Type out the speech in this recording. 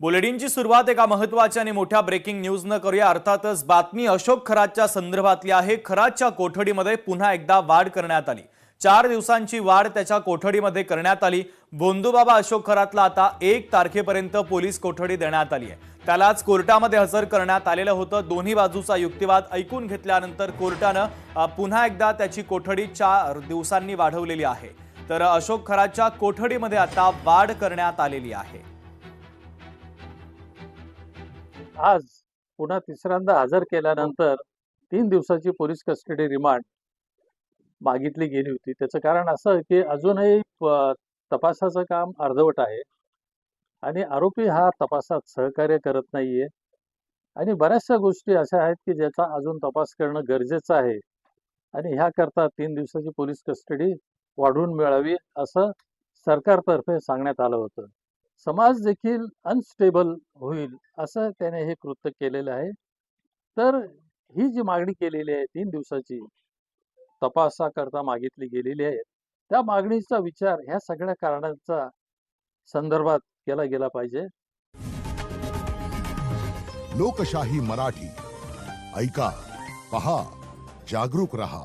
बुलेटिनची सुरुवात एका महत्त्वाच्या आणि मोठ्या ब्रेकिंग न्यूजनं करूया। अर्थातच बातमी अशोक खरातच्या संदर्भातली आहे। खरातच्या कोठडीमध्ये पुन्हा एकदा वाढ करण्यात आली। 4 दिवसांची वाढ त्याच्या कोठडीमध्ये करण्यात आली। बोंधूबाबा अशोक खरातला आता 1 तारखेपर्यंत पोलीस कोठडी देण्यात आली आहे। त्यालाच कोर्टामध्ये हजर करण्यात आलेलं होतं। दोन्ही बाजूचा युक्तिवाद ऐकून घेतल्यानंतर कोर्टानं पुन्हा एकदा त्याची कोठडी 4 दिवसांनी वाढवलेली आहे। तर अशोक खरातच्या कोठडीमध्ये आता वाढ करण्यात आलेली आहे। आज पुन्हा तिसऱ्यांदा हजर केल्यानंतर 3 दिवसाची पोलीस कस्टडी रिमांड मागितली गेली होती। त्याचं कारण असं की अजूनही तपासाचं काम अर्धवट आहे आणि आरोपी हा तपासात सहकार्य करत नाहीये आणि बऱ्याचशा गोष्टी अशा आहेत की ज्याचा अजून तपास करणं गरजेचं आहे आणि ह्याकरता 3 दिवसाची पोलीस कस्टडी वाढवून मिळावी असं सरकारतर्फे सांगण्यात आलं होतं। समाज देखील अनस्टेबल होईल असं त्याने हे कृत्य केलेलं आहे। तर ही जी मागणी केलेली आहे 3 दिवसाची तपासाकरता मागितली गेलेली आहे, त्या मागणीचा विचार ह्या सगळ्या कारणांचा संदर्भात केला गेला पाहिजे। लोकशाही मराठी ऐका, पहा, जागरूक रहा।